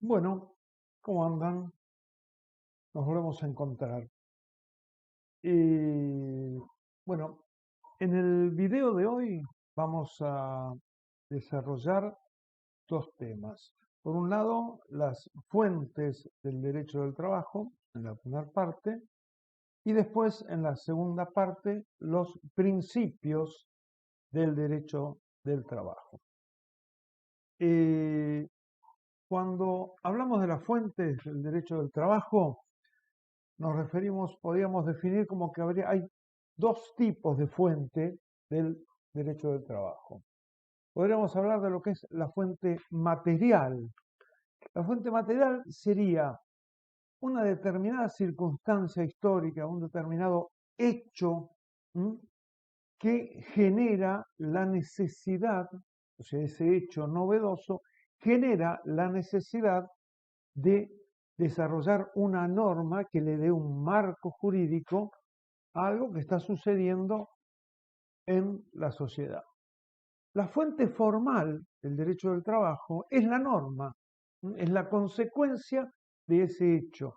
Bueno, ¿cómo andan? Nos volvemos a encontrar. Y bueno, en el video de hoy vamos a desarrollar dos temas. Por un lado, las fuentes del derecho del trabajo, en la primera parte, y después, en la segunda parte, los principios del derecho del trabajo. Eh, Cuando hablamos de las fuentes del derecho del trabajo, nos referimos, podríamos definir como que hay dos tipos de fuente del derecho del trabajo. Podríamos hablar de lo que es la fuente material. La fuente material sería una determinada circunstancia histórica, un determinado hecho, ¿m?, que genera la necesidad, o sea, ese hecho novedoso genera la necesidad de desarrollar una norma que le dé un marco jurídico a algo que está sucediendo en la sociedad. La fuente formal del derecho del trabajo es la norma, es la consecuencia de ese hecho,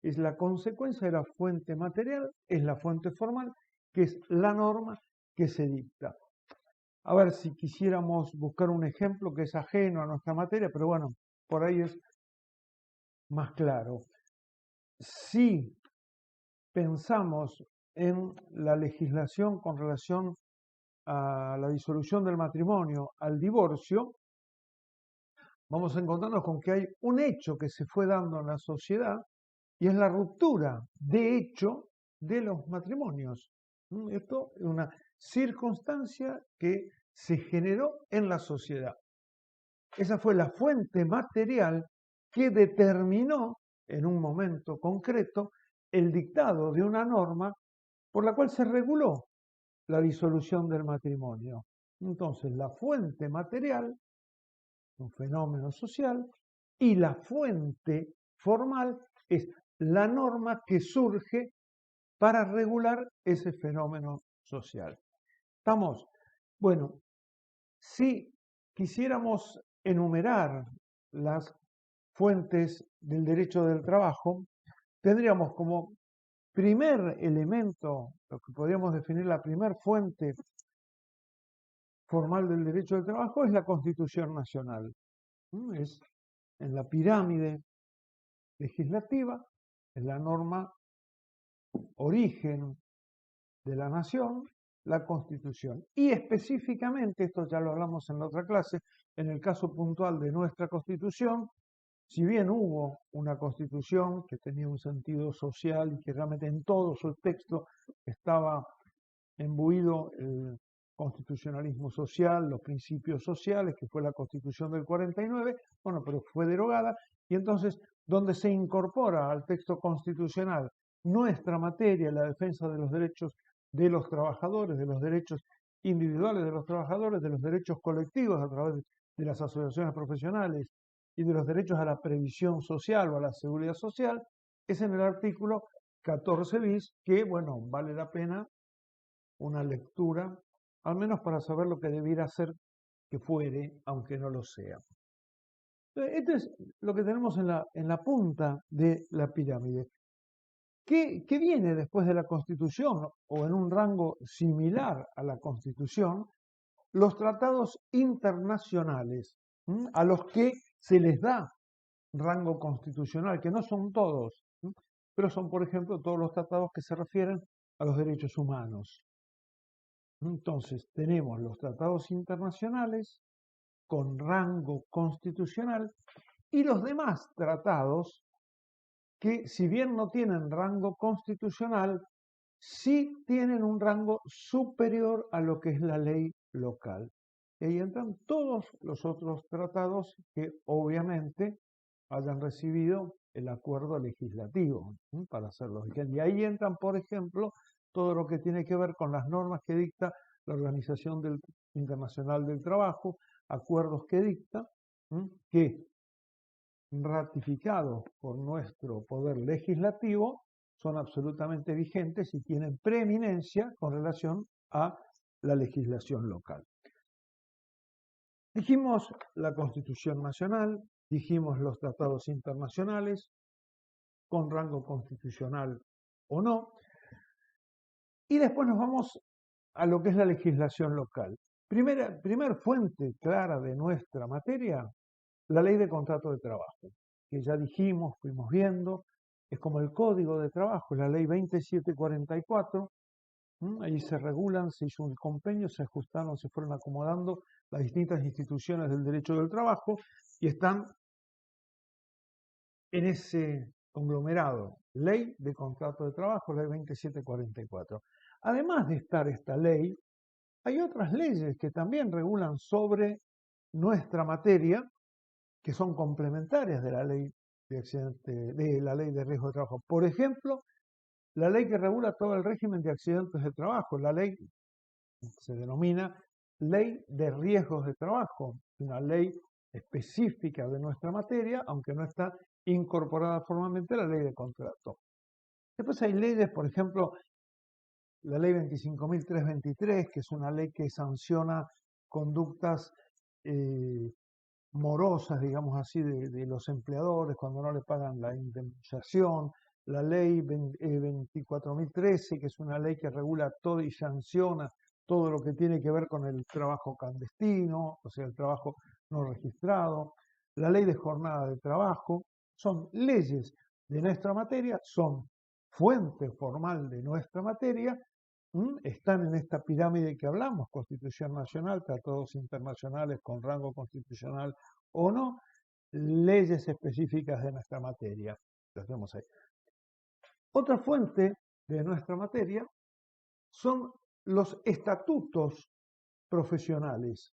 es la consecuencia de la fuente material, es la fuente formal, que es la norma que se dicta. A ver si quisiéramos buscar un ejemplo que es ajeno a nuestra materia, pero bueno, por ahí es más claro. Si pensamos en la legislación con relación a la disolución del matrimonio, al divorcio, vamos a encontrarnos con que hay un hecho que se fue dando en la sociedad y es la ruptura de hecho de los matrimonios. Esto es una circunstancia que se generó en la sociedad. Esa fue la fuente material que determinó en un momento concreto el dictado de una norma por la cual se reguló la disolución del matrimonio. Entonces, la fuente material, un fenómeno social, y la fuente formal es la norma que surge para regular ese fenómeno social. ¿Estamos? Bueno, si quisiéramos enumerar las fuentes del derecho del trabajo, tendríamos como primer elemento, lo que podríamos definir la primer fuente formal del derecho del trabajo, es la Constitución Nacional. Es en la pirámide legislativa, es la norma origen de la nación, la Constitución. Y específicamente, esto ya lo hablamos en la otra clase, en el caso puntual de nuestra Constitución, si bien hubo una Constitución que tenía un sentido social y que realmente en todo su texto estaba embuido el constitucionalismo social, los principios sociales, que fue la Constitución del 49, bueno, pero fue derogada, y entonces, donde se incorpora al texto constitucional nuestra materia, la defensa de los derechos de los trabajadores, de los derechos individuales de los trabajadores, de los derechos colectivos a través de las asociaciones profesionales y de los derechos a la previsión social o a la seguridad social, es en el artículo 14 bis, que, bueno, vale la pena una lectura, al menos para saber lo que debiera ser que fuere, aunque no lo sea. Esto es lo que tenemos en la punta de la pirámide. ¿Qué viene después de la Constitución o en un rango similar a la Constitución? Los tratados internacionales, a los que se les da rango constitucional, que no son todos, pero son, por ejemplo, todos los tratados que se refieren a los derechos humanos. Entonces, tenemos los tratados internacionales con rango constitucional y los demás tratados que, si bien no tienen rango constitucional, sí tienen un rango superior a lo que es la ley local. Y ahí entran todos los otros tratados que obviamente hayan recibido el acuerdo legislativo para hacerlo vigente. Y ahí entran, por ejemplo, todo lo que tiene que ver con las normas que dicta la Organización Internacional del Trabajo, acuerdos que dicta, que ratificados por nuestro poder legislativo son absolutamente vigentes y tienen preeminencia con relación a la legislación local. Dijimos la Constitución Nacional, dijimos los tratados internacionales, con rango constitucional o no, y después nos vamos a lo que es la legislación local. Primer fuente clara de nuestra materia, la ley de contrato de trabajo, que ya dijimos, fuimos viendo, es como el código de trabajo, la ley 2744, ahí se regulan, se hizo un compendio, se ajustaron, se fueron acomodando las distintas instituciones del derecho del trabajo y están en ese conglomerado, ley de contrato de trabajo, ley 2744. Además de estar esta ley, hay otras leyes que también regulan sobre nuestra materia, que son complementarias de la ley de la ley de riesgo de trabajo. Por ejemplo, la ley que regula todo el régimen de accidentes de trabajo, la ley se denomina Ley de Riesgos de Trabajo, una ley específica de nuestra materia, aunque no está incorporada formalmente a la ley de contrato. Después hay leyes, por ejemplo, la ley 25.323, que es una ley que sanciona conductas morosas, digamos así, de los empleadores cuando no le pagan la indemnización. La ley 24.013, que es una ley que regula todo y sanciona todo lo que tiene que ver con el trabajo clandestino, o sea, el trabajo no registrado. La ley de jornada de trabajo, son leyes de nuestra materia, son fuente formal de nuestra materia, están en esta pirámide que hablamos, Constitución Nacional, tratados internacionales con rango constitucional o no, leyes específicas de nuestra materia. Las vemos ahí. Otra fuente de nuestra materia son los estatutos profesionales.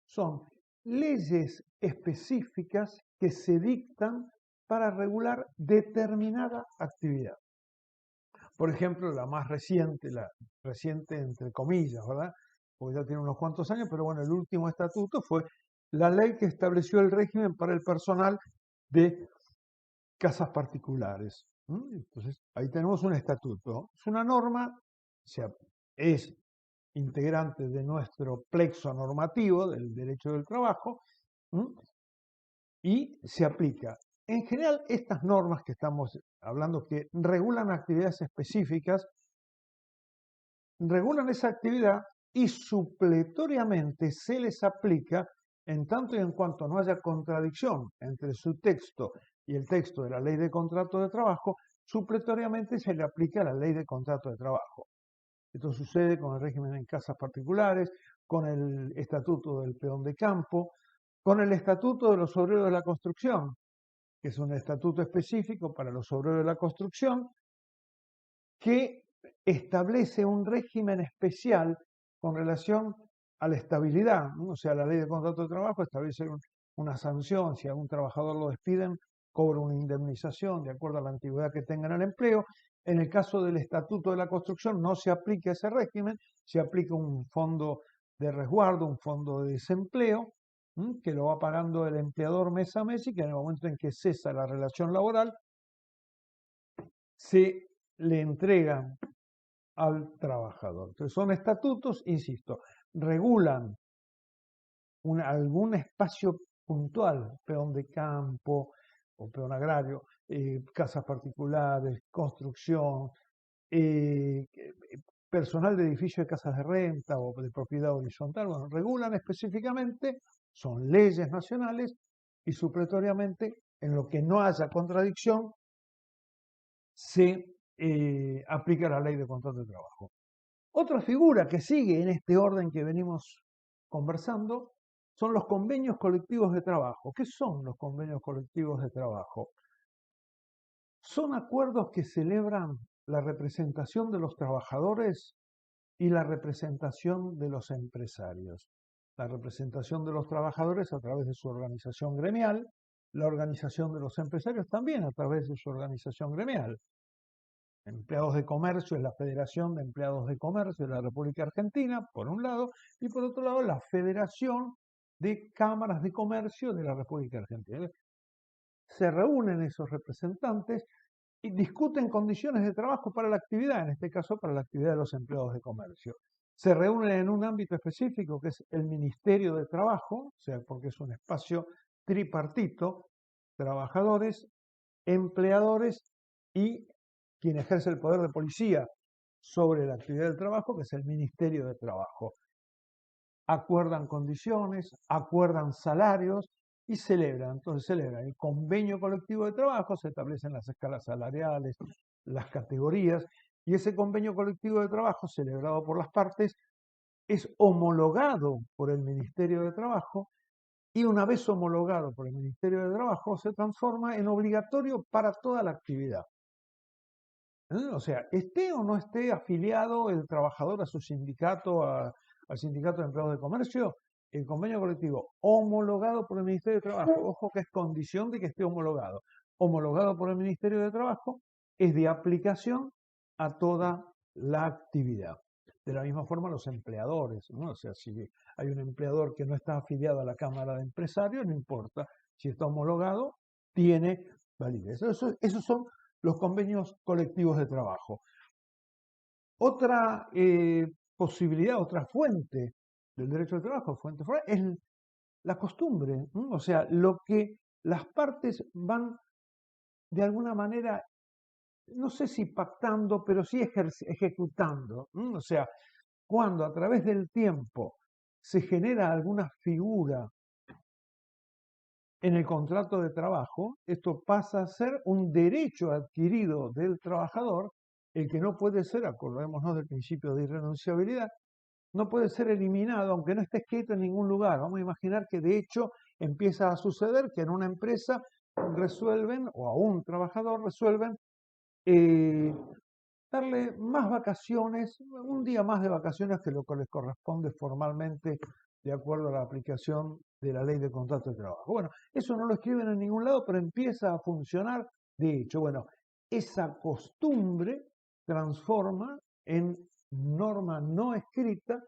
Son leyes específicas que se dictan para regular determinada actividad. Por ejemplo, la más reciente entre comillas, ¿verdad? Porque ya tiene unos cuantos años, pero bueno, el último estatuto fue la ley que estableció el régimen para el personal de casas particulares. Entonces, ahí tenemos un estatuto. Es una norma, o sea, es integrante de nuestro plexo normativo del derecho del trabajo y se aplica. En general, estas normas que estamos hablando que regulan actividades específicas, regulan esa actividad y supletoriamente se les aplica en tanto y en cuanto no haya contradicción entre su texto y el texto de la ley de contrato de trabajo, supletoriamente se le aplica la ley de contrato de trabajo. Esto sucede con el régimen en casas particulares, con el estatuto del peón de campo, con el estatuto de los obreros de la construcción, que es un estatuto específico para los obreros de la construcción, que establece un régimen especial con relación a la estabilidad, ¿no? O sea, la ley de contrato de trabajo establece una sanción, si a un trabajador lo despiden, cobra una indemnización de acuerdo a la antigüedad que tenga en el empleo. En el caso del Estatuto de la Construcción no se aplica ese régimen, se aplica un fondo de resguardo, un fondo de desempleo, que lo va pagando el empleador mes a mes y que en el momento en que cesa la relación laboral, se le entregan al trabajador. Entonces son estatutos, insisto, regulan algún espacio puntual, peón de campo o peón agrario, casas particulares, construcción, personal de edificio de casas de renta o de propiedad horizontal, bueno, regulan específicamente, son leyes nacionales y supletoriamente, en lo que no haya contradicción, se aplica la ley de contrato de trabajo. Otra figura que sigue en este orden que venimos conversando son los convenios colectivos de trabajo. ¿Qué son los convenios colectivos de trabajo? Son acuerdos que celebran la representación de los trabajadores y la representación de los empresarios. La representación de los trabajadores a través de su organización gremial, la organización de los empresarios también a través de su organización gremial. Empleados de Comercio es la Federación de Empleados de Comercio de la República Argentina, por un lado, y por otro lado la Federación de Cámaras de Comercio de la República Argentina. Se reúnen esos representantes y discuten condiciones de trabajo para la actividad, en este caso para la actividad de los empleados de comercio. Se reúnen en un ámbito específico que es el Ministerio de Trabajo, o sea, porque es un espacio tripartito: trabajadores, empleadores y quien ejerce el poder de policía sobre la actividad del trabajo, que es el Ministerio de Trabajo. Acuerdan condiciones, acuerdan salarios y celebran. Entonces celebran el convenio colectivo de trabajo, se establecen las escalas salariales, las categorías, y ese convenio colectivo de trabajo celebrado por las partes es homologado por el Ministerio de Trabajo, y una vez homologado por el Ministerio de Trabajo se transforma en obligatorio para toda la actividad. O sea, esté o no esté afiliado el trabajador a su sindicato, al sindicato de empleados de comercio, el convenio colectivo homologado por el Ministerio de Trabajo, ojo que es condición de que esté homologado por el Ministerio de Trabajo, es de aplicación a toda la actividad. De la misma forma los empleadores, ¿no? O sea, si hay un empleador que no está afiliado a la Cámara de Empresarios, no importa, si está homologado, tiene validez. Esos son los convenios colectivos de trabajo. Otra posibilidad, otra fuente del derecho al trabajo, fuente foral, es la costumbre, ¿no? O sea, lo que las partes van de alguna manera, no sé si pactando, pero sí ejecutando, ¿no? O sea, cuando a través del tiempo se genera alguna figura en el contrato de trabajo, esto pasa a ser un derecho adquirido del trabajador, el que no puede ser, acordémonos del principio de irrenunciabilidad, no puede ser eliminado, aunque no esté escrito en ningún lugar. Vamos a imaginar que de hecho empieza a suceder que en una empresa resuelven, o a un trabajador resuelven, darle más vacaciones, un día más de vacaciones que lo que les corresponde formalmente de acuerdo a la aplicación de la ley de contrato de trabajo. Bueno, eso no lo escriben en ningún lado, pero empieza a funcionar. De hecho, bueno, esa costumbre transforma en norma no escrita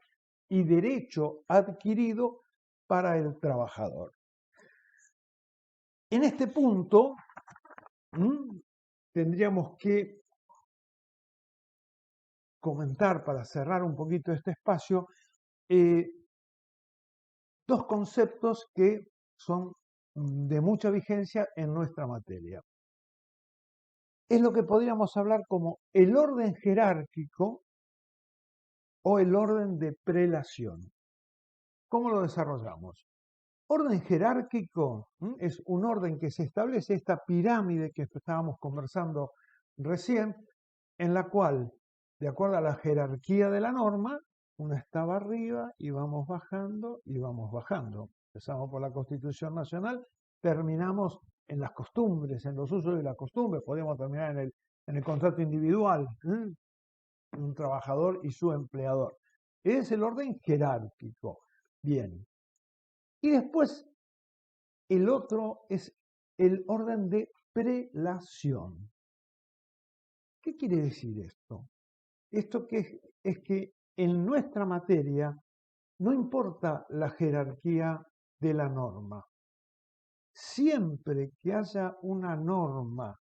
y derecho adquirido para el trabajador. En este punto, tendríamos que comentar, para cerrar un poquito este espacio, dos conceptos que son de mucha vigencia en nuestra materia. Es lo que podríamos hablar como el orden jerárquico o el orden de prelación. ¿Cómo lo desarrollamos? Orden jerárquico es un orden que se establece, esta pirámide que estábamos conversando recién, en la cual, de acuerdo a la jerarquía de la norma, una estaba arriba y vamos bajando y vamos bajando. Empezamos por la Constitución Nacional, terminamos en las costumbres, en los usos de la costumbre, podemos terminar en el contrato individual, un trabajador y su empleador. Es el orden jerárquico. Bien. Y después, el otro es el orden de prelación. ¿Qué quiere decir esto? Esto es que en nuestra materia no importa la jerarquía de la norma. Siempre que haya una norma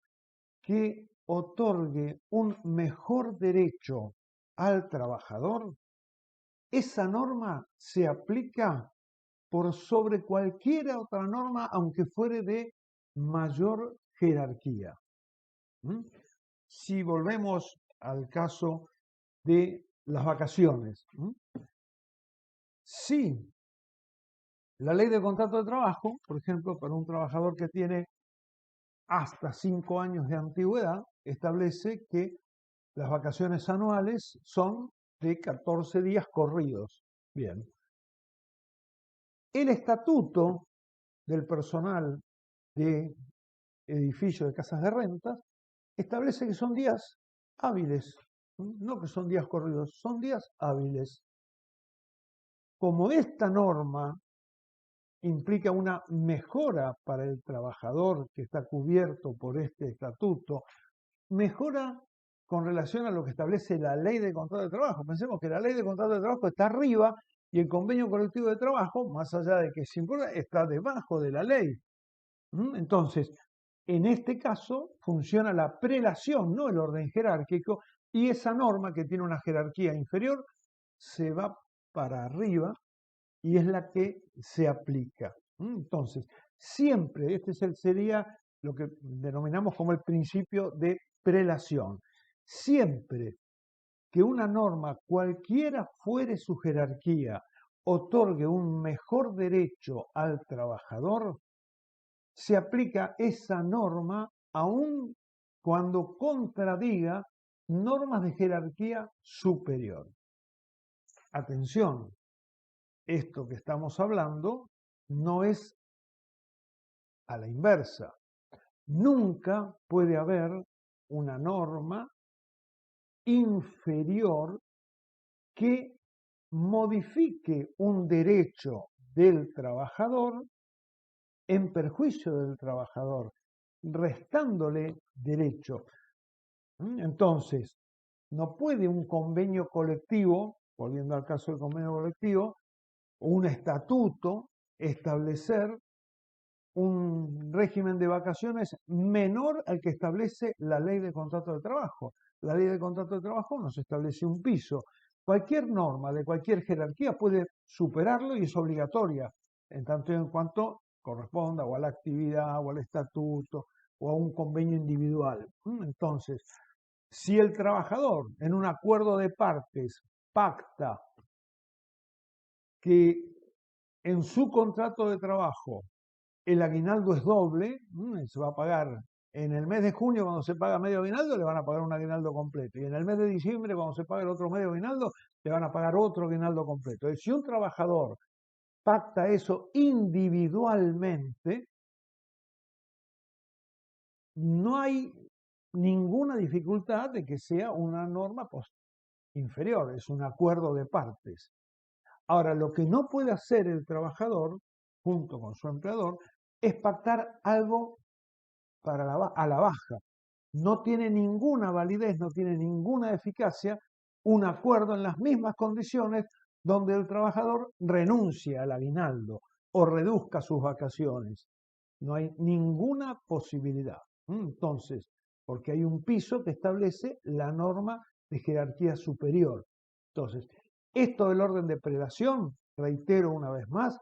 que otorgue un mejor derecho al trabajador, esa norma se aplica por sobre cualquier otra norma, aunque fuere de mayor jerarquía. Si volvemos al caso de las vacaciones, si la ley de contrato de trabajo, por ejemplo, para un trabajador que tiene hasta 5 años de antigüedad, establece que las vacaciones anuales son de 14 días corridos. Bien. El estatuto del personal de edificios de casas de rentas establece que son días hábiles, no que son días corridos, son días hábiles. Como esta norma implica una mejora para el trabajador que está cubierto por este estatuto, mejora con relación a lo que establece la ley de contrato de trabajo. Pensemos que la ley de contrato de trabajo está arriba y el convenio colectivo de trabajo, más allá de que es importante, está debajo de la ley. Entonces, en este caso funciona la prelación, no el orden jerárquico, y esa norma que tiene una jerarquía inferior se va para arriba y es la que se aplica. Entonces, siempre, sería lo que denominamos como el principio de prelación. Siempre que una norma, cualquiera fuere su jerarquía, otorgue un mejor derecho al trabajador, se aplica esa norma aun cuando contradiga normas de jerarquía superior. Atención, esto que estamos hablando no es a la inversa. Nunca puede haber una norma inferior que modifique un derecho del trabajador en perjuicio del trabajador, restándole derecho. Entonces, no puede un convenio colectivo, volviendo al caso del convenio colectivo, o un estatuto establecer un régimen de vacaciones menor al que establece la ley de contrato de trabajo. La ley de contrato de trabajo nos establece un piso. Cualquier norma de cualquier jerarquía puede superarlo y es obligatoria, en tanto y en cuanto corresponda o a la actividad o al estatuto o a un convenio individual. Entonces, si el trabajador en un acuerdo de partes pacta que en su contrato de trabajo el aguinaldo es doble, se va a pagar en el mes de junio cuando se paga medio aguinaldo, le van a pagar un aguinaldo completo. Y en el mes de diciembre cuando se paga el otro medio aguinaldo, le van a pagar otro aguinaldo completo. Si un trabajador pacta eso individualmente, no hay ninguna dificultad de que sea una norma inferior, es un acuerdo de partes. Ahora, lo que no puede hacer el trabajador, junto con su empleador, es pactar algo a la baja. No tiene ninguna validez, no tiene ninguna eficacia un acuerdo en las mismas condiciones donde el trabajador renuncia al aguinaldo o reduzca sus vacaciones. No hay ninguna posibilidad. Entonces, porque hay un piso que establece la norma de jerarquía superior. Entonces, esto del orden de prelación, reitero una vez más,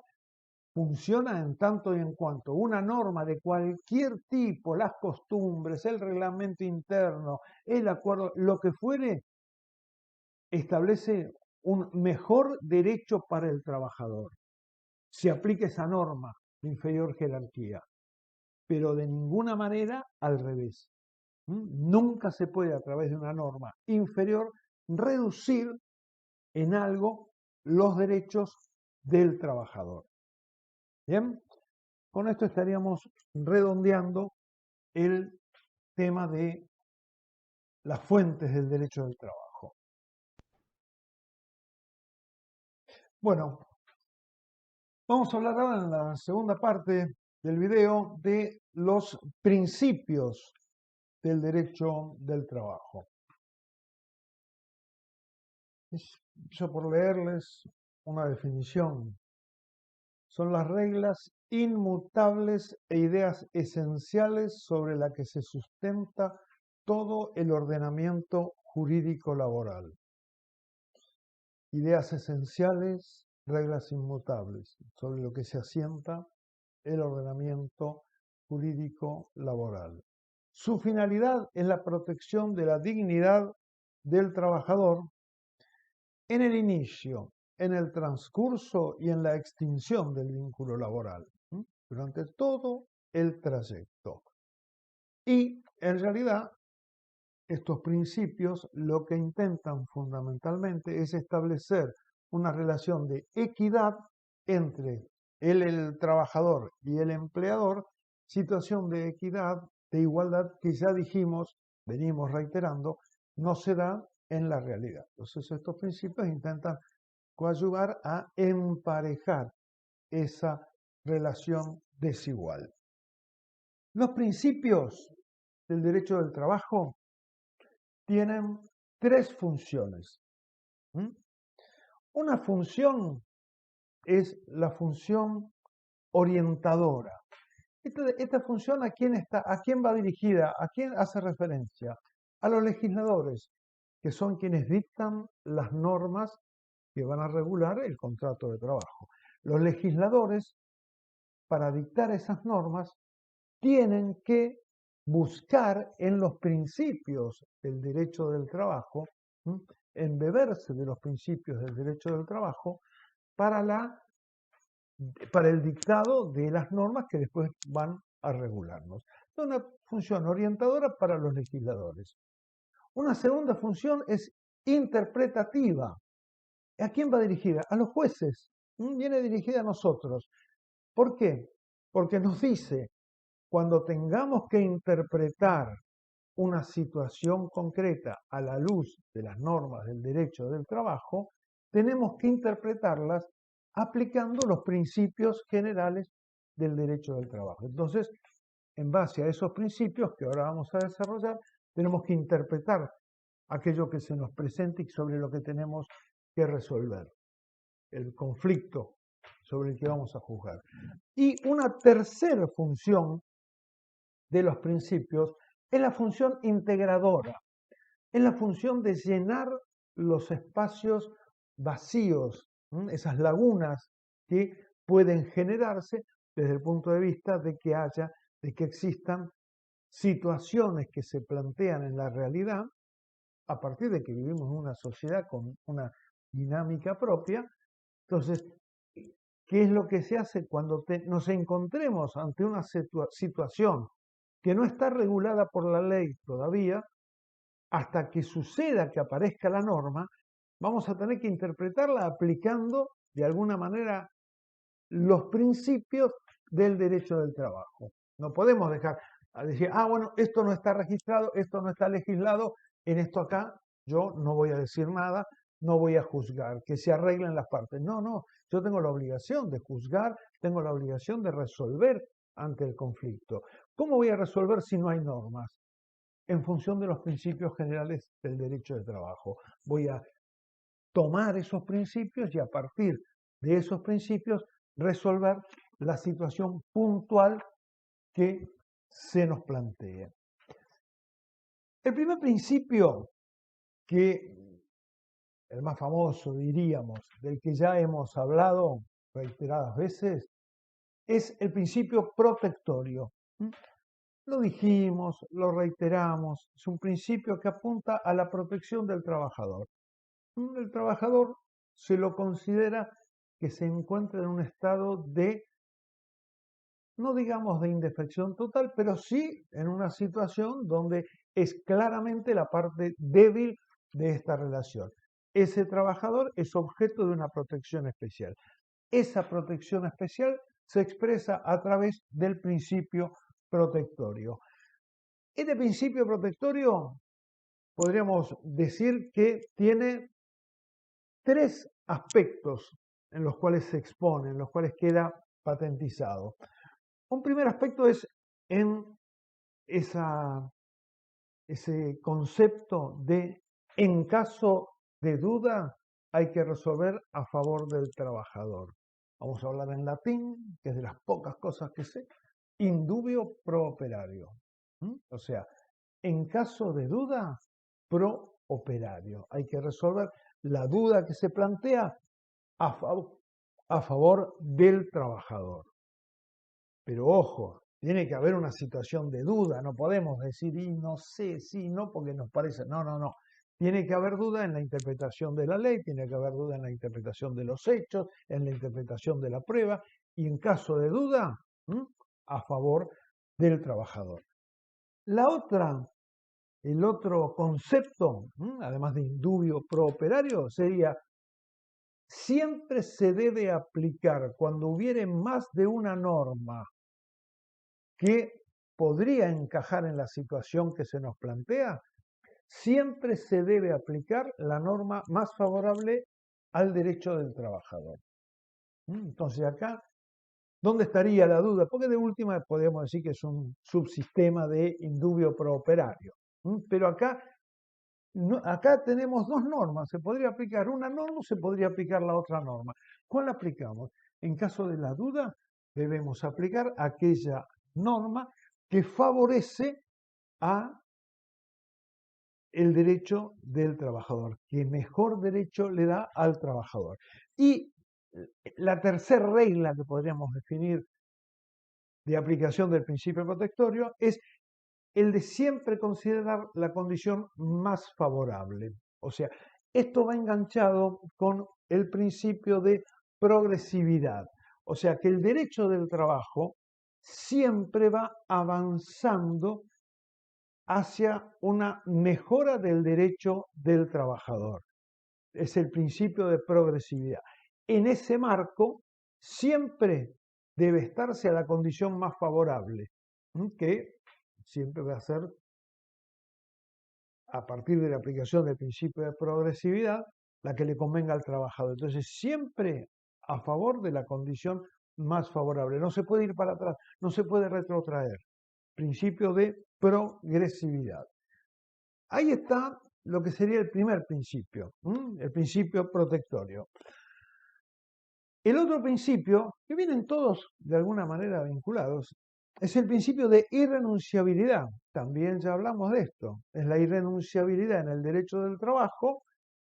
funciona en tanto y en cuanto una norma de cualquier tipo, las costumbres, el reglamento interno, el acuerdo, lo que fuere, establece un mejor derecho para el trabajador. Se aplica esa norma de inferior jerarquía, pero de ninguna manera al revés. Nunca se puede a través de una norma inferior reducir en algo los derechos del trabajador. Bien, con esto estaríamos redondeando el tema de las fuentes del derecho del trabajo. Bueno, vamos a hablar ahora en la segunda parte del video de los principios del derecho del trabajo. Empiezo por leerles una definición. Son las reglas inmutables e ideas esenciales sobre las que se sustenta todo el ordenamiento jurídico laboral. Ideas esenciales, reglas inmutables, sobre lo que se asienta el ordenamiento jurídico laboral. Su finalidad es la protección de la dignidad del trabajador en el inicio, en el transcurso y en la extinción del vínculo laboral, durante todo el trayecto. Y en realidad, estos principios lo que intentan fundamentalmente es establecer una relación de equidad entre el trabajador y el empleador, situación de equidad, de igualdad que ya dijimos, venimos reiterando, no se da en la realidad. Entonces estos principios intentan coadyuvar a emparejar esa relación desigual. Los principios del derecho del trabajo tienen tres funciones. Una función es la función orientadora. Esta función, ¿a quién va dirigida? ¿A quién hace referencia? A los legisladores, que son quienes dictan las normas que van a regular el contrato de trabajo. Los legisladores, para dictar esas normas, tienen que buscar en los principios del derecho del trabajo, embeberse de los principios del derecho del trabajo para el dictado de las normas que después van a regularnos. Es una función orientadora para los legisladores. Una segunda función es interpretativa. ¿A quién va dirigida? A los jueces. Viene dirigida a nosotros. ¿Por qué? Porque nos dice, cuando tengamos que interpretar una situación concreta a la luz de las normas del derecho del trabajo, tenemos que interpretarlas aplicando los principios generales del derecho del trabajo. Entonces, en base a esos principios que ahora vamos a desarrollar, tenemos que interpretar aquello que se nos presenta y sobre lo que tenemos que resolver, el conflicto sobre el que vamos a juzgar. Y una tercera función de los principios es la función integradora, es la función de llenar los espacios vacíos, esas lagunas que pueden generarse desde el punto de vista de que existan situaciones que se plantean en la realidad a partir de que vivimos en una sociedad con una dinámica propia. Entonces, ¿qué es lo que se hace cuando nos encontremos ante una situación que no está regulada por la ley todavía? Hasta que suceda que aparezca la norma, vamos a tener que interpretarla aplicando de alguna manera los principios del derecho del trabajo. No podemos dejar a decir, bueno, esto no está registrado, esto no está legislado, en esto acá yo no voy a decir nada, no voy a juzgar, que se arreglen las partes. No, yo tengo la obligación de juzgar, tengo la obligación de resolver ante el conflicto. ¿Cómo voy a resolver si no hay normas? En función de los principios generales del derecho de trabajo. Voy a tomar esos principios y a partir de esos principios resolver la situación puntual que se nos plantea. El primer principio, el más famoso diríamos, del que ya hemos hablado reiteradas veces, es el principio protectorio. Lo dijimos, lo reiteramos, es un principio que apunta a la protección del trabajador. El trabajador se lo considera que se encuentra en un estado de, no digamos de indefección total, pero sí en una situación donde es claramente la parte débil de esta relación. Ese trabajador es objeto de una protección especial. Esa protección especial se expresa a través del principio protectorio. Este principio protectorio podríamos decir que tiene tres aspectos en los cuales se expone, en los cuales queda patentizado. Un primer aspecto es en ese concepto de en caso de duda hay que resolver a favor del trabajador. Vamos a hablar en latín, que es de las pocas cosas que sé, indubio pro operario. O sea, en caso de duda, pro operario. Hay que resolver la duda que se plantea a favor del trabajador. Pero ojo, tiene que haber una situación de duda, no podemos decir, y no sé, sí, no, porque nos parece, no. Tiene que haber duda en la interpretación de la ley, tiene que haber duda en la interpretación de los hechos, en la interpretación de la prueba, y en caso de duda, a favor del trabajador. El otro concepto, además de indubio pro operario, sería siempre se debe aplicar cuando hubiere más de una norma que podría encajar en la situación que se nos plantea, siempre se debe aplicar la norma más favorable al derecho del trabajador. Entonces acá, ¿dónde estaría la duda? Porque de última podemos decir que es un subsistema de indubio pro operario. Pero acá tenemos dos normas, se podría aplicar una norma o se podría aplicar la otra norma. ¿Cuál aplicamos? En caso de la duda, debemos aplicar aquella norma que favorece a el derecho del trabajador, que mejor derecho le da al trabajador. Y la tercera regla que podríamos definir de aplicación del principio protectorio es el de siempre considerar la condición más favorable. O sea, esto va enganchado con el principio de progresividad. O sea, que el derecho del trabajo siempre va avanzando hacia una mejora del derecho del trabajador. Es el principio de progresividad. En ese marco, siempre debe estarse a la condición más favorable, que siempre va a ser a partir de la aplicación del principio de progresividad la que le convenga al trabajador. Entonces, siempre a favor de la condición más favorable. No se puede ir para atrás, no se puede retrotraer. Principio de progresividad. Ahí está lo que sería el primer principio, el principio protectorio. El otro principio, que vienen todos de alguna manera vinculados, es el principio de irrenunciabilidad. También ya hablamos de esto. Es la irrenunciabilidad en el derecho del trabajo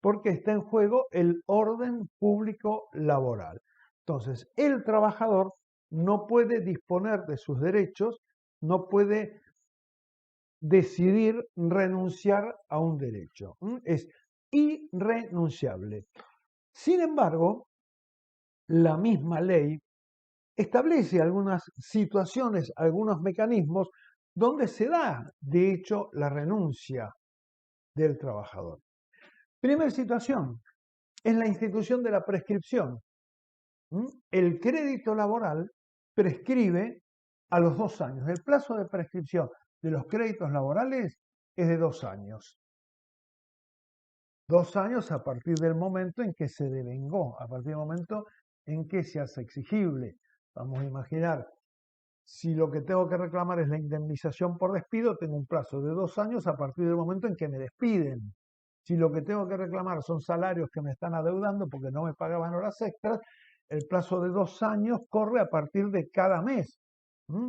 porque está en juego el orden público laboral. Entonces, el trabajador no puede disponer de sus derechos, no puede decidir renunciar a un derecho. Es irrenunciable. Sin embargo, la misma ley establece algunas situaciones, algunos mecanismos donde se da, de hecho, la renuncia del trabajador. Primera situación es la institución de la prescripción. El crédito laboral prescribe a los 2 años. El plazo de prescripción de los créditos laborales es de 2 años. 2 años a partir del momento en que se devengó, a partir del momento en que se hace exigible. Vamos a imaginar, si lo que tengo que reclamar es la indemnización por despido, tengo un plazo de 2 años a partir del momento en que me despiden. Si lo que tengo que reclamar son salarios que me están adeudando porque no me pagaban horas extras, el plazo de 2 años corre a partir de cada mes.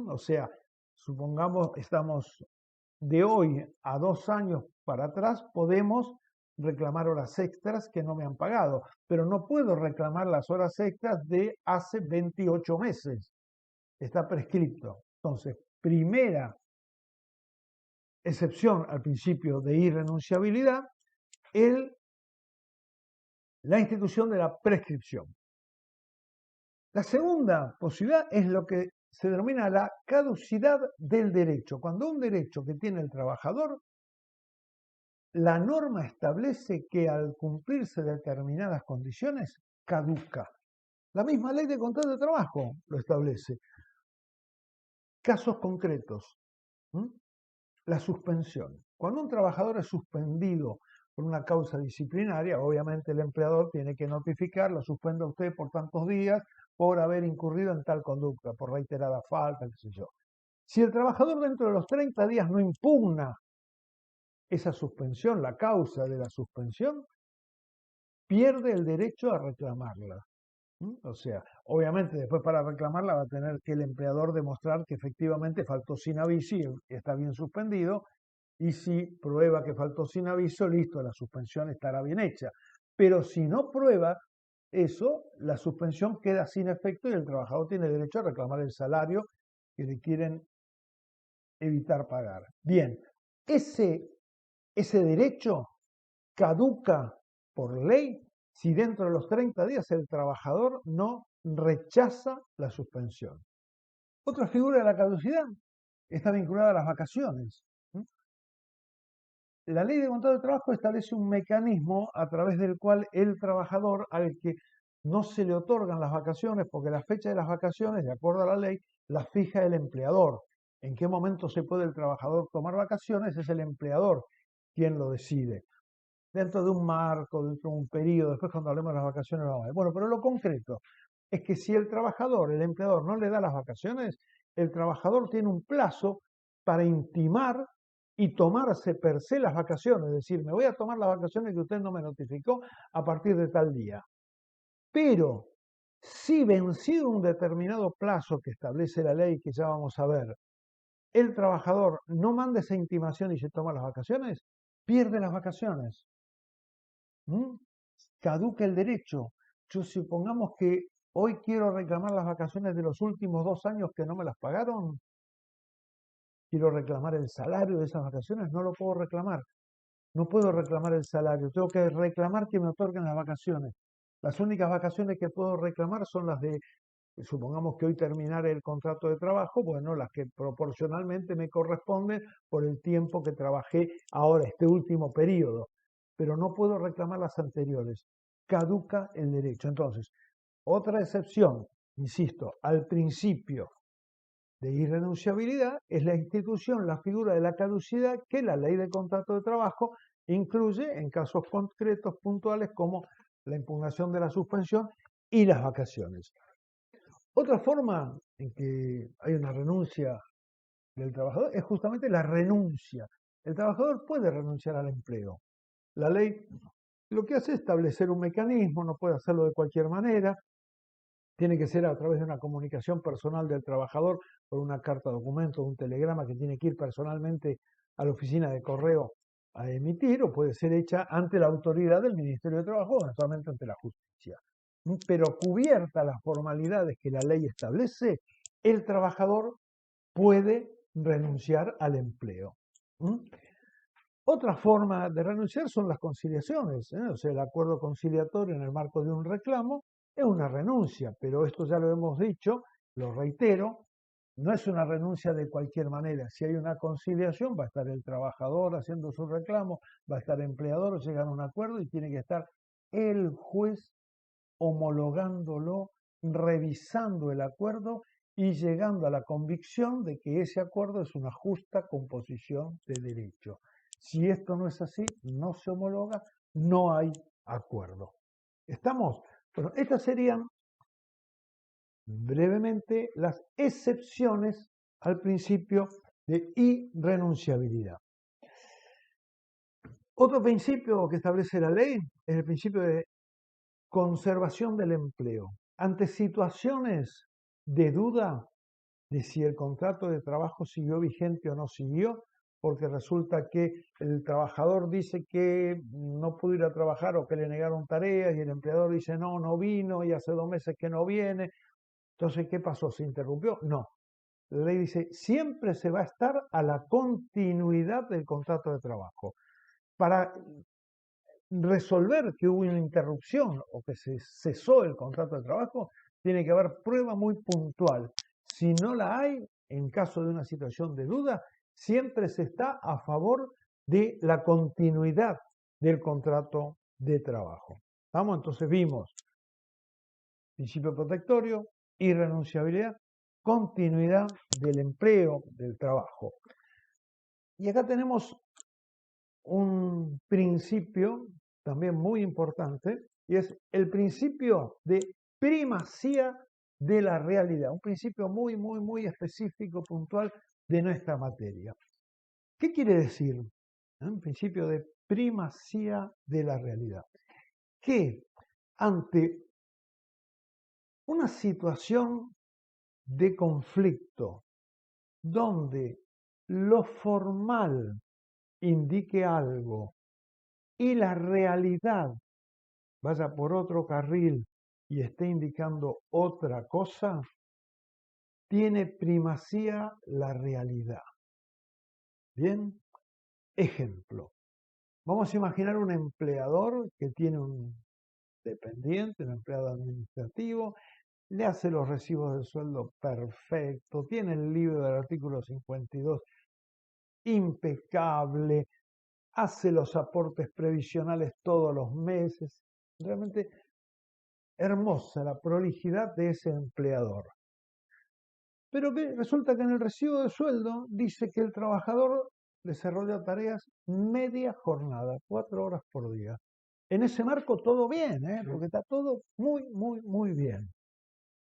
O sea, supongamos estamos de hoy a 2 años para atrás, podemos reclamar horas extras que no me han pagado, pero no puedo reclamar las horas extras de hace 28 meses. Está prescripto. Entonces, primera excepción al principio de irrenunciabilidad, la institución de la prescripción. La segunda posibilidad es lo que se denomina la caducidad del derecho. Cuando un derecho que tiene el trabajador, la norma establece que al cumplirse determinadas condiciones, caduca. La misma ley de contrato de trabajo lo establece. Casos concretos. La suspensión. Cuando un trabajador es suspendido por una causa disciplinaria, obviamente el empleador tiene que notificar, lo suspende a usted por tantos días por haber incurrido en tal conducta, por reiterada falta, qué sé yo. Si el trabajador dentro de los 30 días no impugna esa suspensión, la causa de la suspensión, pierde el derecho a reclamarla. O sea, obviamente después para reclamarla va a tener que el empleador demostrar que efectivamente faltó sin aviso y está bien suspendido, y si prueba que faltó sin aviso, listo, la suspensión estará bien hecha. Pero si no prueba eso, la suspensión queda sin efecto y el trabajador tiene derecho a reclamar el salario que le quieren evitar pagar. Bien, ese derecho caduca por ley si dentro de los 30 días el trabajador no rechaza la suspensión. Otra figura de la caducidad está vinculada a las vacaciones. La ley de contrato de trabajo establece un mecanismo a través del cual el trabajador al que no se le otorgan las vacaciones, porque la fecha de las vacaciones, de acuerdo a la ley, la fija el empleador. En qué momento se puede el trabajador tomar vacaciones es el empleador quien lo decide. Dentro de un marco, dentro de un periodo, después cuando hablemos de las vacaciones lo vamos a ver. Bueno, pero lo concreto es que si el trabajador, el empleador no le da las vacaciones, el trabajador tiene un plazo para intimar y tomarse per se las vacaciones, es decir, me voy a tomar las vacaciones que usted no me notificó a partir de tal día. Pero si vencido un determinado plazo que establece la ley, que ya vamos a ver, el trabajador no manda esa intimación y se toma las vacaciones, pierde las vacaciones. Caduca el derecho. Yo supongamos que Hoy quiero reclamar las vacaciones de los últimos 2 años que no me las pagaron. Quiero reclamar el salario de esas vacaciones. No lo puedo reclamar. No puedo reclamar el salario. Tengo que reclamar que me otorguen las vacaciones. Las únicas vacaciones que puedo reclamar son las de, supongamos que hoy terminare el contrato de trabajo, bueno, las que proporcionalmente me corresponden por el tiempo que trabajé ahora, este último periodo. Pero no puedo reclamar las anteriores. Caduca el derecho. Entonces, otra excepción, insisto, al principio de irrenunciabilidad es la institución, la figura de la caducidad que la ley de contrato de trabajo incluye en casos concretos, puntuales, como la impugnación de la suspensión y las vacaciones. Otra forma en que hay una renuncia del trabajador es justamente la renuncia. El trabajador puede renunciar al empleo. La ley lo que hace es establecer un mecanismo, no puede hacerlo de cualquier manera, tiene que ser a través de una comunicación personal del trabajador por una carta documento, un telegrama que tiene que ir personalmente a la oficina de correo a emitir, o puede ser hecha ante la autoridad del Ministerio de Trabajo o eventualmente ante la justicia. Pero cubierta las formalidades que la ley establece, el trabajador puede renunciar al empleo. Otra forma de renunciar son las conciliaciones, o sea, el acuerdo conciliatorio en el marco de un reclamo es una renuncia, pero esto ya lo hemos dicho, lo reitero, no es una renuncia de cualquier manera. Si hay una conciliación, va a estar el trabajador haciendo su reclamo, va a estar el empleador, llegan a un acuerdo y tiene que estar el juez homologándolo, revisando el acuerdo y llegando a la convicción de que ese acuerdo es una justa composición de derecho. Si esto no es así, no se homologa, no hay acuerdo. ¿Estamos? Bueno, estas serían brevemente las excepciones al principio de irrenunciabilidad. Otro principio que establece la ley es el principio de conservación del empleo. Ante situaciones de duda de si el contrato de trabajo siguió vigente o no siguió, porque resulta que el trabajador dice que no pudo ir a trabajar o que le negaron tareas y el empleador dice no, no vino y hace 2 meses que no viene. Entonces, ¿qué pasó? ¿Se interrumpió? No. La ley dice, siempre se va a estar a la continuidad del contrato de trabajo. Para resolver que hubo una interrupción o que se cesó el contrato de trabajo, tiene que haber prueba muy puntual. Si no la hay, en caso de una situación de duda, siempre se está a favor de la continuidad del contrato de trabajo. ¿Vamos? Entonces vimos principio protectorio, irrenunciabilidad, continuidad del empleo, del trabajo. Y acá tenemos un principio también muy importante, y es el principio de primacía de la realidad, un principio muy, muy, muy específico, puntual de nuestra materia. ¿Qué quiere decir? Un principio de primacía de la realidad. Que ante una situación de conflicto donde lo formal indique algo y la realidad vaya por otro carril y esté indicando otra cosa, tiene primacía la realidad. Bien, ejemplo. Vamos a imaginar un empleador que tiene un dependiente, un empleado administrativo, le hace los recibos de sueldo perfecto, tiene el libro del artículo 52 impecable, hace los aportes previsionales todos los meses. Realmente hermosa la prolijidad de ese empleador. Pero que resulta que en el recibo de sueldo dice que el trabajador desarrolla tareas media jornada, 4 horas por día. En ese marco todo bien, porque está todo muy, muy, muy bien.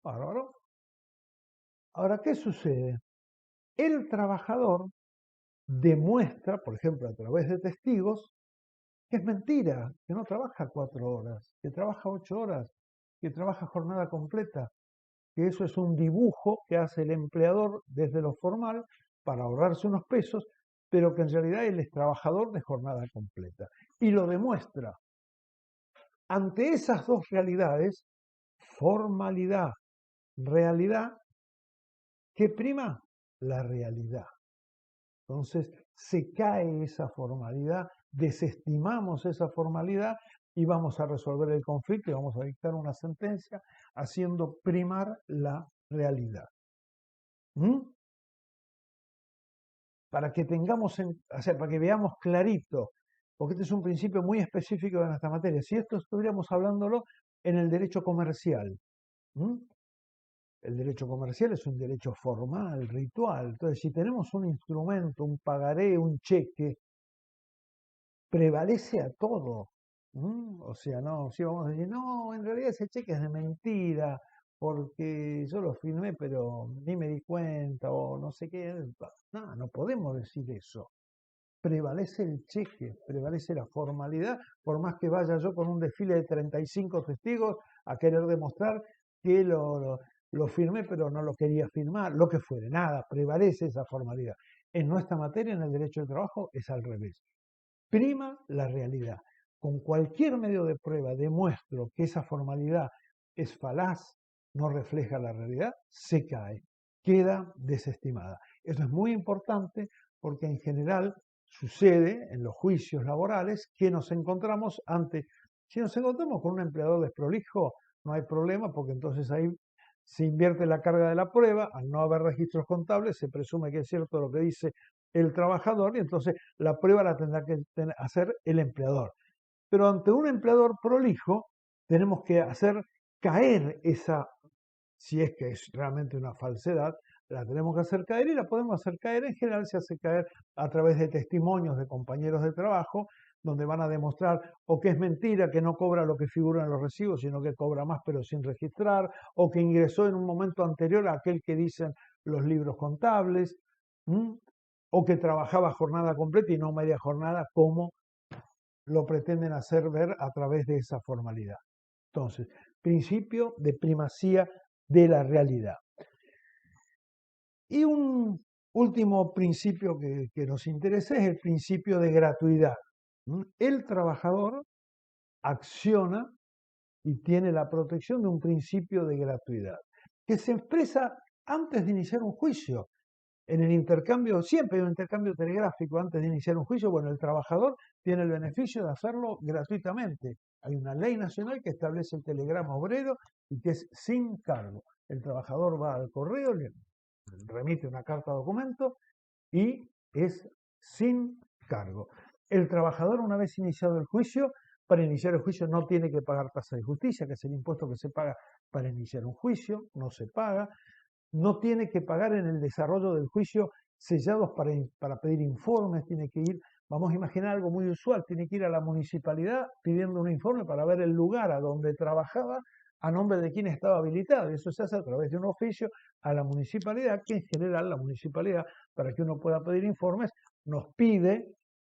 Bárbaro. Ahora, ¿qué sucede? El trabajador demuestra, por ejemplo, a través de testigos, que es mentira, que no trabaja 4 horas, que trabaja 8 horas, que trabaja jornada completa, que eso es un dibujo que hace el empleador desde lo formal para ahorrarse unos pesos, pero que en realidad él es trabajador de jornada completa. Y lo demuestra. Ante esas dos realidades, formalidad, realidad, ¿qué prima? La realidad. Entonces se cae esa formalidad, desestimamos esa formalidad y vamos a resolver el conflicto y vamos a dictar una sentencia haciendo primar la realidad. ¿Mm? Para que tengamos, o sea, para que veamos clarito, porque este es un principio muy específico de nuestra materia. Si esto estuviéramos hablándolo en el derecho comercial, ¿m? El derecho comercial es un derecho formal, ritual. Entonces, si tenemos un instrumento, un pagaré, un cheque, prevalece a todo. O sea, no, si vamos a decir, no, en realidad ese cheque es de mentira, porque yo lo firmé, pero ni me di cuenta, o no sé qué. No, no podemos decir eso. Prevalece el cheque, prevalece la formalidad, por más que vaya yo con un desfile de 35 testigos a querer demostrar que lo firmé, pero no lo quería firmar, lo que fuere, nada, prevalece esa formalidad. En nuestra materia, en el derecho del trabajo, es al revés. Prima la realidad. Con cualquier medio de prueba demuestro que esa formalidad es falaz, no refleja la realidad, se cae, queda desestimada. Eso es muy importante porque en general sucede en los juicios laborales que nos encontramos ante, si nos encontramos con un empleador desprolijo, no hay problema porque entonces ahí se invierte la carga de la prueba, al no haber registros contables se presume que es cierto lo que dice el trabajador y entonces la prueba la tendrá que hacer el empleador. Pero ante un empleador prolijo tenemos que hacer caer esa, si es que es realmente una falsedad, la tenemos que hacer caer y la podemos hacer caer, en general se hace caer a través de testimonios de compañeros de trabajo, donde van a demostrar o que es mentira, que no cobra lo que figura en los recibos, sino que cobra más pero sin registrar, o que ingresó en un momento anterior a aquel que dicen los libros contables, o que trabajaba jornada completa y no media jornada, como lo pretenden hacer ver a través de esa formalidad. Entonces, principio de primacía de la realidad. Y un último principio que nos interesa es el principio de gratuidad. El trabajador acciona y tiene la protección de un principio de gratuidad, que se expresa antes de iniciar un juicio. En el intercambio, siempre hay un intercambio telegráfico antes de iniciar un juicio, bueno, el trabajador tiene el beneficio de hacerlo gratuitamente. Hay una ley nacional que establece el telegrama obrero y que es sin cargo. El trabajador va al correo, le remite una carta documento y es sin cargo. El trabajador, una vez iniciado el juicio, para iniciar el juicio no tiene que pagar tasa de justicia, que es el impuesto que se paga para iniciar un juicio, no se paga. No tiene que pagar en el desarrollo del juicio sellados para pedir informes, tiene que ir, vamos a imaginar algo muy usual, tiene que ir a la municipalidad pidiendo un informe para ver el lugar a donde trabajaba, a nombre de quién estaba habilitado. Y eso se hace a través de un oficio a la municipalidad, que en general la municipalidad, para que uno pueda pedir informes, nos pide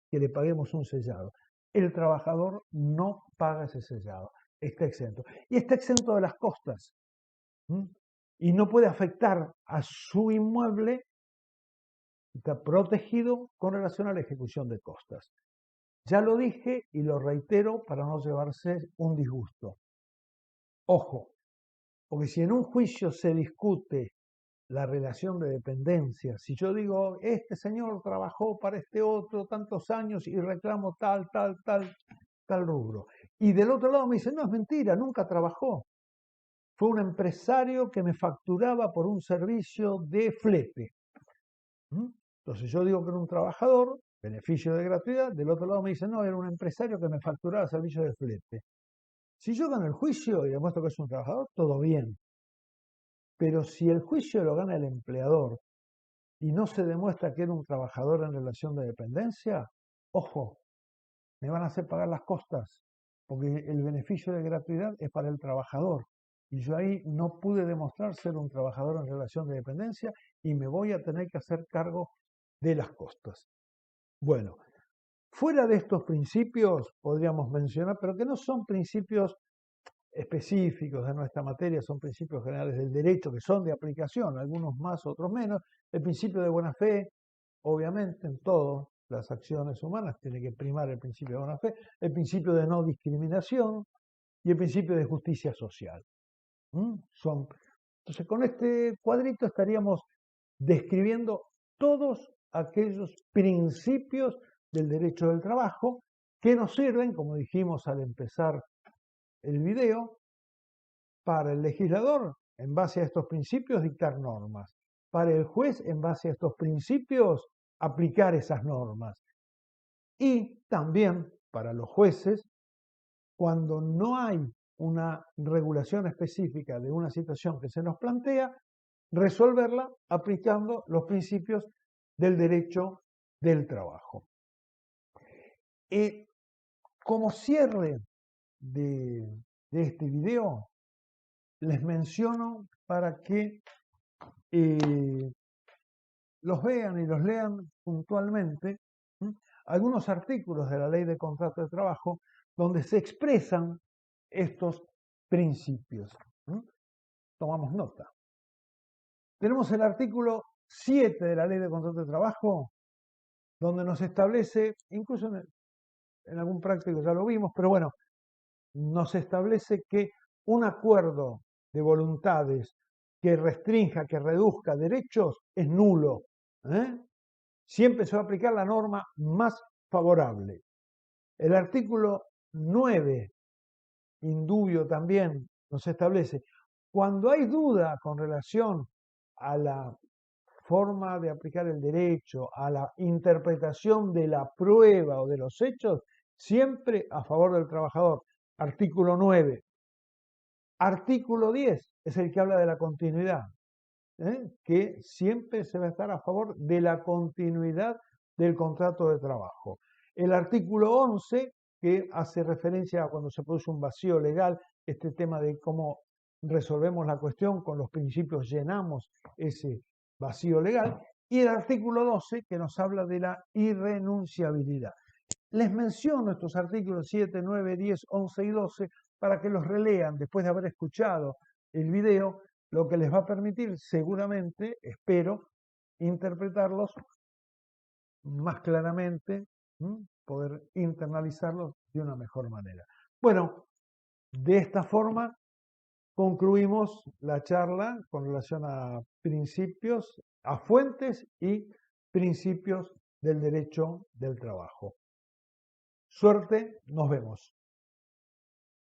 que le paguemos un sellado. El trabajador no paga ese sellado, está exento. Y está exento de las costas. Y no puede afectar a su inmueble, está protegido con relación a la ejecución de costas. Ya lo dije y lo reitero para no llevarse un disgusto. Ojo, porque si en un juicio se discute la relación de dependencia, si yo digo, este señor trabajó para este otro tantos años y reclamo tal rubro, y del otro lado me dicen, no, es mentira, nunca trabajó. Fue un empresario que me facturaba por un servicio de flete. Entonces yo digo que era un trabajador, beneficio de gratuidad, del otro lado me dicen, no, era un empresario que me facturaba servicio de flete. Si yo gano el juicio y demuestro que es un trabajador, todo bien. Pero si el juicio lo gana el empleador y no se demuestra que era un trabajador en relación de dependencia, ojo, me van a hacer pagar las costas, porque el beneficio de gratuidad es para el trabajador. Y yo ahí no pude demostrar ser un trabajador en relación de dependencia y me voy a tener que hacer cargo de las costas. Bueno, fuera de estos principios podríamos mencionar, pero que no son principios específicos de nuestra materia, son principios generales del derecho que son de aplicación, algunos más, otros menos. El principio de buena fe, obviamente, en todas las acciones humanas tiene que primar el principio de buena fe, el principio de no discriminación y el principio de justicia social. Entonces, con este cuadrito estaríamos describiendo todos aquellos principios del derecho del trabajo que nos sirven, como dijimos al empezar el video, para el legislador, en base a estos principios, dictar normas. Para el juez, en base a estos principios, aplicar esas normas. Y también para los jueces, cuando no hay una regulación específica de una situación que se nos plantea, resolverla aplicando los principios del derecho del trabajo. Como cierre de este video, les menciono para que los vean y los lean puntualmente algunos artículos de la Ley de Contrato de Trabajo donde se expresan estos principios. Tomamos nota. Tenemos el artículo 7 de la Ley de Contrato de Trabajo, donde nos establece, incluso en algún práctico ya lo vimos, pero bueno, nos establece que un acuerdo de voluntades que restrinja, que reduzca derechos, es nulo. Siempre se va a aplicar la norma más favorable. El artículo 9, indubio también, nos establece, cuando hay duda con relación a la forma de aplicar el derecho, a la interpretación de la prueba o de los hechos, siempre a favor del trabajador. Artículo 9. Artículo 10 es el que habla de la continuidad, que siempre se va a estar a favor de la continuidad del contrato de trabajo. El artículo 11, que hace referencia a cuando se produce un vacío legal, este tema de cómo resolvemos la cuestión, con los principios llenamos ese vacío legal, y el artículo 12, que nos habla de la irrenunciabilidad. Les menciono estos artículos 7, 9, 10, 11 y 12 para que los relean después de haber escuchado el video, lo que les va a permitir seguramente, espero, interpretarlos más claramente, poder internalizarlos de una mejor manera. Bueno, de esta forma concluimos la charla con relación a principios, a fuentes y principios del derecho del trabajo. Suerte, nos vemos.